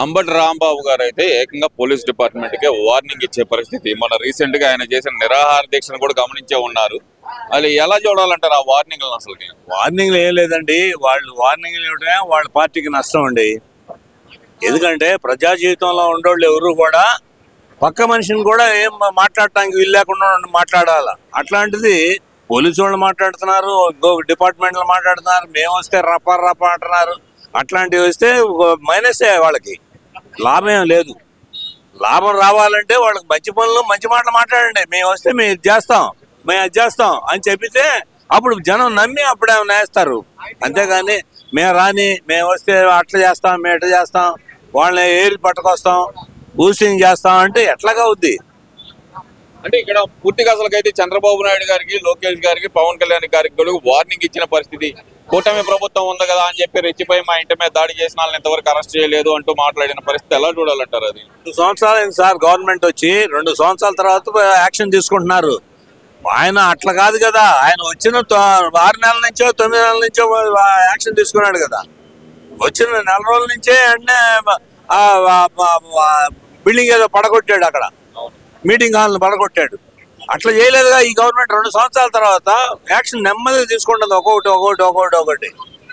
అంబటి రాంబాబు గారు అయితే ఏకంగా పోలీస్ డిపార్ట్మెంట్ కి వార్నింగ్ ఇచ్చే పరిస్థితి. మన రీసెంట్ గా ఆయన చేసిన నిరాహార దీక్షను కూడా గమనించే ఉన్నారు. అది ఎలా చూడాలంటారు ఆ వార్నింగ్ అసలు? వార్నింగ్లు ఏం లేదండి, వాళ్ళు వార్నింగ్లు ఇవ్వడమే వాళ్ళ పార్టీకి నష్టం అండి. ఎందుకంటే ప్రజా జీవితంలో ఉండేవాళ్ళు ఎవరు కూడా పక్క మనిషిని కూడా ఏం మాట్లాడటానికి వీలు లేకుండా మాట్లాడాల. అట్లాంటిది పోలీసు వాళ్ళు మాట్లాడుతున్నారు, డిపార్ట్మెంట్లు మాట్లాడుతున్నారు, మేము వస్తే రపా రపా అంటున్నారు. అట్లాంటివి వస్తే మైనసే, వాళ్ళకి లాభం ఏం లేదు. లాభం రావాలంటే వాళ్ళకి మంచి పనులు మంచి మాటలు మాట్లాడండి. మేము వస్తే మేము ఇది చేస్తాం, మేము అది చేస్తాం అని చెప్పితే అప్పుడు జనం నమ్మి అప్పుడే నేస్తారు. అంతేగాని మేము రాని, మేము వస్తే అట్లా చేస్తాం, మేము ఎట్లా చేస్తాం, వాళ్ళని ఏరి పట్టుకొస్తాం, బూస్టింగ్ చేస్తాం అంటే ఎట్లాగా అవుద్ది? అంటే ఇక్కడ పూర్తిగా అసలుకైతే చంద్రబాబు నాయుడు గారికి, లోకేష్ గారికి, పవన్ కళ్యాణ్ గారికి కూడా వార్నింగ్ ఇచ్చిన పరిస్థితి. కూటమి ప్రభుత్వం ఉంది కదా అని చెప్పి రెచ్చిపోయి మా ఇంటి మీద దాడి చేసిన వాళ్ళని ఇంతవరకు అరెస్ట్ చేయలేదు అంటూ మాట్లాడిన పరిస్థితి ఎలా చూడాలంటారు? అది 2 సంవత్సరాలు అయింది సార్ గవర్నమెంట్ వచ్చి, 2 సంవత్సరాల తర్వాత యాక్షన్ తీసుకుంటున్నారు. ఆయన అట్లా కాదు కదా, ఆయన వచ్చిన 6 నెలల నుంచో 9 నెలల నుంచో యాక్షన్ తీసుకున్నాడు కదా. వచ్చిన నెల రోజుల నుంచే అంటే బిల్డింగ్ ఏదో పడగొట్టాడు, అక్కడ మీటింగ్ హాల్ని పడగొట్టాడు. అట్లా చేయలేదుగా ఈ గవర్నమెంట్. 2 సంవత్సరాల తర్వాత యాక్షన్ నెమ్మదిగా తీసుకుంటుంది, ఒకటి.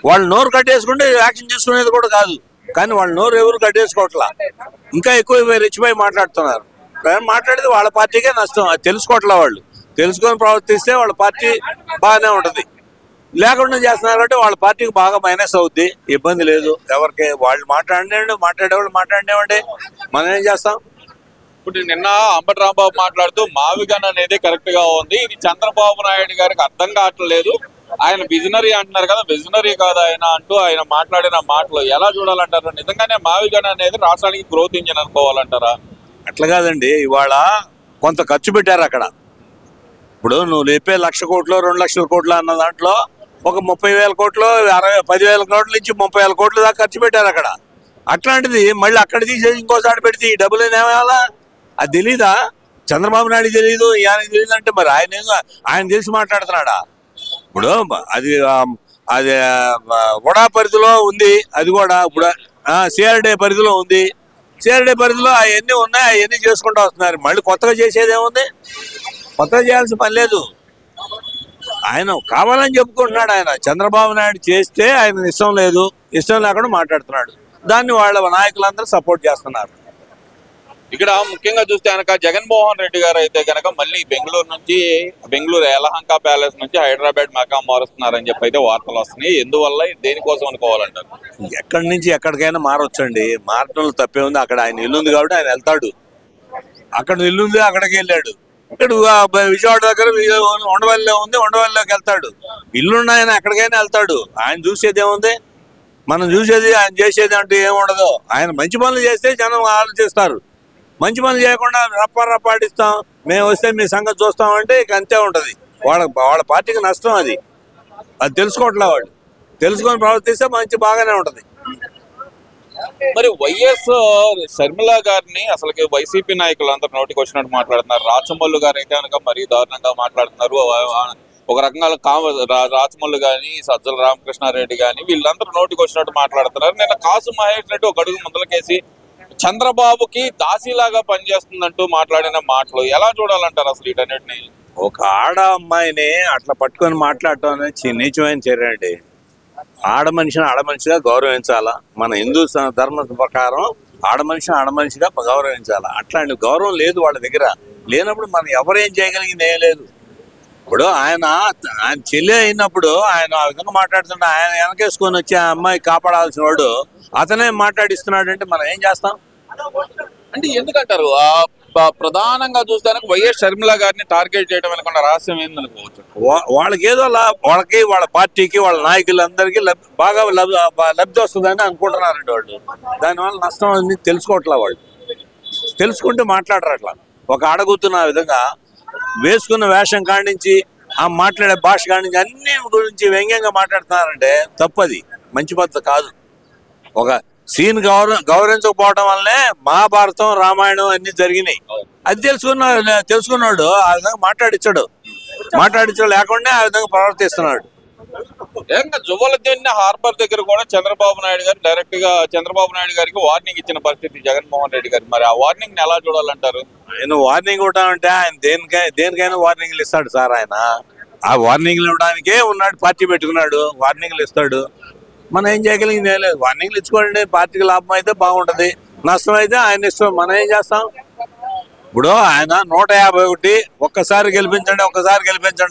వాళ్ళు నోరు కట్టేసుకుంటే యాక్షన్ తీసుకునేది కూడా కాదు. కానీ వాళ్ళు నోరు ఎవరు కట్టేసుకోవట్లా, ఇంకా ఎక్కువ రెచ్చిపోయి మాట్లాడుతున్నారు. మాట్లాడితే వాళ్ళ పార్టీకే నష్టం. అది తెలుసుకోవట్లా. వాళ్ళు తెలుసుకొని ప్రవర్తిస్తే వాళ్ళ పార్టీ బాగానే ఉంటుంది. లేకుండా చేస్తున్నారు కాబట్టి వాళ్ళ పార్టీకి బాగా మైనస్ అవుద్ది. ఇబ్బంది లేదు ఎవరికి. వాళ్ళు మాట్లాడేవాళ్ళు మాట్లాడేవండి, మనం ఏం చేస్తాం? ఇప్పుడు నిన్న అంబటి రాంబాబు మాట్లాడుతూ మావిగన్ అనేది కరెక్ట్ గా ఉంది, ఇది చంద్రబాబు నాయుడు గారికి అర్థం కావట్లేదు, ఆయన విజనరీ అంటున్నారు కదా, విజనరీ కాదు ఆయన అంటూ ఆయన మాట్లాడిన మాటలు ఎలా చూడాలంటారు? నిజంగానే మావిగన్ అనేది రాష్ట్రానికి గ్రోత్ ఇంజిన్ అనుకోవాలంటారా? అట్లా కాదండి, ఇవాళ కొంత ఖర్చు పెట్టారు అక్కడ. ఇప్పుడు నువ్వు లేపే 1,00,000 కోట్లు 2,00,000 కోట్లు అన్న దాంట్లో ఒక 30,000 కోట్లు 10,000 కోట్ల నుంచి 30,000 కోట్ల దాకా ఖర్చు పెట్టారు అక్కడ. అట్లాంటిది మళ్ళీ అక్కడ తీసేసి ఇంకోసారి పెడితే ఈ డబ్బులు ఏమేయాలా? అది తెలీదా? చంద్రబాబు నాయుడు తెలీదు, ఈయనకి తెలియదు అంటే మరి ఆయన తెలిసి మాట్లాడుతున్నాడా? ఇప్పుడు అది వడా పరిధిలో ఉంది, అది కూడా ఇప్పుడు సిఆర్డే పరిధిలో ఉంది. సిఆర్డే పరిధిలో అవన్నీ ఉన్నాయి, అవన్నీ చేసుకుంటూ వస్తున్నారు. మళ్ళీ కొత్తగా చేసేది ఏముంది? కొత్తగా చేయాల్సిన పని లేదు. ఆయన కావాలని చెప్పుకుంటున్నాడు. ఆయన చంద్రబాబు నాయుడు చేస్తే ఆయన ఇష్టం లేదు, ఇష్టం లేకుండా మాట్లాడుతున్నాడు. దాన్ని వాళ్ళ నాయకులందరూ సపోర్ట్ చేస్తున్నారు. ఇక్కడ ముఖ్యంగా చూస్తే కనుక జగన్మోహన్ రెడ్డి గారు అయితే కనుక మళ్ళీ బెంగళూరు యలహంక ప్యాలెస్ నుంచి హైదరాబాద్ మకాం మారుస్తున్నారని చెప్పి అయితే వార్తలు వస్తున్నాయి. ఎందువల్ల, దేనికోసం అనుకోవాలంటారు? ఎక్కడి నుంచి ఎక్కడికైనా మారొచ్చండి, మారటంలో తప్పే ఉంది. అక్కడ ఆయన ఇల్లుంది కాబట్టి ఆయన వెళ్తాడు. అక్కడ ఇల్లుంది, అక్కడికి వెళ్ళాడు. ఇక్కడ విజయవాడ దగ్గర ఉండవల్లిలో ఉంది, ఉండవల్లిలోకి వెళ్తాడు. ఇల్లున్న ఆయన ఎక్కడికైనా వెళ్తాడు. ఆయన చూసేది ఏముంది? మనం చూసేది, ఆయన చేసేది అంటూ ఏముండదు. ఆయన మంచి పనులు చేస్తే జనం ఆలోచిస్తారు. మంచి పనులు చేయకుండా రప్పాడిస్తాం, మేము వస్తే మీ సంగతి చూస్తామంటే ఇక అంతే ఉంటుంది. వాళ్ళ పార్టీకి నష్టం. అది తెలుసుకోవట్లే. వాళ్ళు తెలుసుకొని ప్రవర్తిస్తే బాగానే ఉంటుంది. మరి వైఎస్ షర్మిల గారిని అసలుకి వైసీపీ నాయకులు అందరూ నోటికి వచ్చినట్టు మాట్లాడుతున్నారు. రాచమల్లు గారు అయితే కనుక మరీ దారుణంగా మాట్లాడుతున్నారు. ఒక రకంగా రాచమల్లు గాని, సజ్జల రామకృష్ణారెడ్డి గాని వీళ్ళందరూ నోటికి వచ్చినట్టు మాట్లాడుతున్నారు. నేను కాసు మహేష్ రెడ్డి ఒక అడుగు ముందలకేసి చంద్రబాబుకి దాసీలాగా పనిచేస్తుందంటూ మాట్లాడిన మాటలు ఎలా చూడాలంటారు అసలు వీటన్నిటిని? ఒక ఆడ అమ్మాయిని అట్లా పట్టుకొని మాట్లాడటం అనేది నీచమైన చర్య అండి. ఆడ మనిషిగా గౌరవించాలా. మన హిందూ ధర్మ ప్రకారం ఆడ మనిషిగా గౌరవించాలా. అట్లాంటి గౌరవం లేదు వాళ్ళ దగ్గర. లేనప్పుడు మనం ఎవరేం చేయగలిగింది ఏం లేదు. ఇప్పుడు ఆయన చెల్లి అయినప్పుడు ఆయన ఆ విధంగా మాట్లాడుతుంటే ఆయన వెనకేసుకొని వచ్చి ఆ అమ్మాయి కాపాడాల్సిన వాడు అతనే మాట్లాడిస్తున్నాడు అంటే మనం ఏం చేస్తాం? అంటే ఎందుకంటారు? ప్రధానంగా చూస్తే వైఎస్ షర్మిల గారిని టార్గెట్ చేయడం వెనక రహస్యం ఏందనుకోవచ్చు? వాళ్ళకి ఏదో వాళ్ళకి, వాళ్ళ పార్టీకి, వాళ్ళ నాయకులందరికీ బాగా లబ్ధి వస్తుందని అనుకుంటున్నారండి వాళ్ళు. దానివల్ల నష్టం అని తెలుసుకోవట్లా. వాళ్ళు తెలుసుకుంటే మాట్లాడరు. అట్లా ఒక అడగుతున్న విధంగా వేసుకున్న వేషం కానించి, ఆ మాట్లాడే భాష కానించి అన్ని గురించి వ్యంగ్యంగా మాట్లాడుతున్నారంటే తప్పది, మంచి పద్ధతి కాదు. ఒక సీన్ గౌరవించకపోవడం వల్లనే మహాభారతం, రామాయణం అన్ని జరిగినాయి. అది తెలుసుకున్నాడు ఆ విధంగా మాట్లాడించాడు లేకుండా ఆ విధంగా ప్రవర్తిస్తున్నాడు. ఏకంగా జువ్వలదిన్నె హార్బర్ దగ్గర కూడా చంద్రబాబు నాయుడు గారు డైరెక్ట్ గా చంద్రబాబు నాయుడు గారికి వార్నింగ్ ఇచ్చిన పరిస్థితి జగన్మోహన్ రెడ్డి గారు. మరి ఆ వార్నింగ్ ని ఎలా చూడాలంటారు? ఆయన వార్నింగ్ ఇవ్వడం ఆయన దేనికైనా వార్నింగ్లు ఇస్తాడు సార్. ఆయన ఆ వార్నింగ్లు ఇవ్వడానికే ఉన్నాడు, పార్టీ పెట్టుకున్నాడు, వార్నింగ్లు ఇస్తాడు. మనం ఏం చేయగలిగింది ఏం లేదు. వార్నింగ్లు ఇచ్చుకోండి, పార్టీకి లాభం అయితే బాగుంటది, నష్టం అయితే ఆయన ఇష్టం, మనం ఏం చేస్తాం. ఇప్పుడు ఆయన 151 ఒక్కసారి గెలిపించండి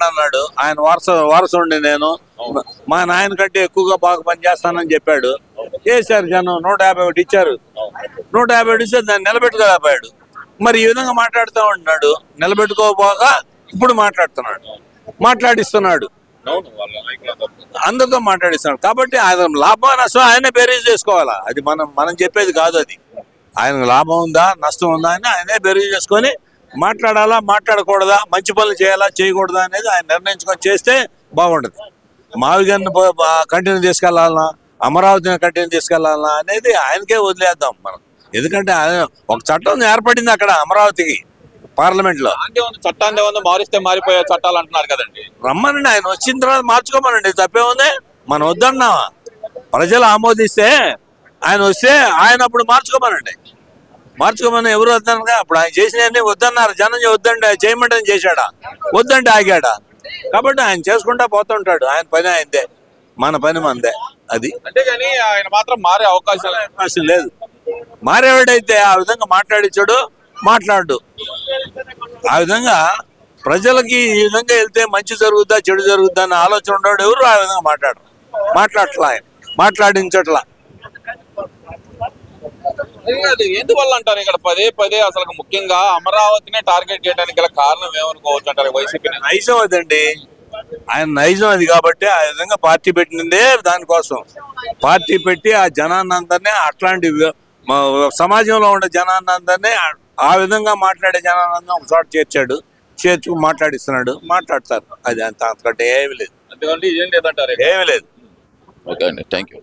అన్నాడు. ఆయన వారసుండి నేను మా నాయన కంటే ఎక్కువగా బాగా పనిచేస్తానని చెప్పాడు. చేశారు జనం, 151 ఇచ్చారు. 151 ఇస్తే దాన్ని నిలబెట్టుకోలేకపోయాడు. మరి ఈ విధంగా మాట్లాడుతూ ఉంటున్నాడు, నిలబెట్టుకోపోగా ఇప్పుడు మాట్లాడిస్తున్నాడు, అందరితో మాట్లాడిస్తున్నాడు. కాబట్టి ఆయన లాభం నష్టం ఆయనే బేరీజ్ చేసుకోవాలా. అది మనం చెప్పేది కాదు. అది ఆయనకు లాభం ఉందా నష్టం ఉందా అని ఆయనే బేరీజ్ చేసుకొని మాట్లాడాలా మాట్లాడకూడదా, మంచి పనులు చేయాలా చేయకూడదా అనేది ఆయన నిర్ణయించుకొని చేస్తే బాగుండదు. మావిగారిని కంటిన్యూ తీసుకెళ్లాలన్నా, అమరావతిని కంటిన్యూ తీసుకెళ్లాలన్నా అనేది ఆయనకే వదిలేద్దాం మనం. ఎందుకంటే ఒక చట్టం ఏర్పడింది అక్కడ అమరావతికి పార్లమెంట్ లో. చట్టాన్ని మారిస్తే మారిపోయే చట్టాలు అంటున్నారు కదండి. రమ్మనండి, ఆయన వచ్చిన తర్వాత మార్చుకోమనండి, తప్పే ఉంది. మనం వద్దన్నావా? ప్రజలు ఆమోదిస్తే ఆయన వస్తే ఆయన అప్పుడు మార్చుకోమని ఎవరు వద్దనగా. అప్పుడు ఆయన చేసినవన్నీ వద్దన్నారు జనం. వద్దండి చేయమంటే చేశాడా? వద్దంటే ఆగాడా? కాబట్టి ఆయన చేసుకుంటా పోతుంటాడు. ఆయన పని ఆయనదే, మన పని మనదే. అది అంతేగాని ఆయన మాత్రం మారే అవకాశం లేదు. మారేవాడైతే ఆ విధంగా మాట్లాడు. ఆ విధంగా ప్రజలకి ఈ విధంగా వెళ్తే మంచి జరుగుద్దా చెడు జరుగుద్దా అన్న ఆలోచన ఉండేవాడు ఎవరు ఆ విధంగా మాట్లాడట్లా. ఆయన మాట్లాడించట్లా. ఎందువల్ల అంటారు ఇక్కడ పదే అసలు ముఖ్యంగా అమరావతినే టార్గెట్ చేయడానికి గల కారణం ఏమనుకోవచ్చు అంటారు వైసీపీ? నైజం అదండి, ఆయన నైజం అది. కాబట్టి ఆ విధంగా పార్టీ పెట్టిందే దానికోసం. పార్టీ పెట్టి ఆ జనాన్ని అందరినీ, అట్లాంటి సమాజంలో ఉండే జనాన్ని అందరినీ, ఆ విధంగా మాట్లాడే జనాన్ని ఒక చోట చేర్చుకు మాట్లాడతారు. అది అంతకంటే ఏమీ లేదు. ఎందుకంటే ఏం లేదంటారు? ఏమీ లేదు. ఓకే అండి, థ్యాంక్ యూ.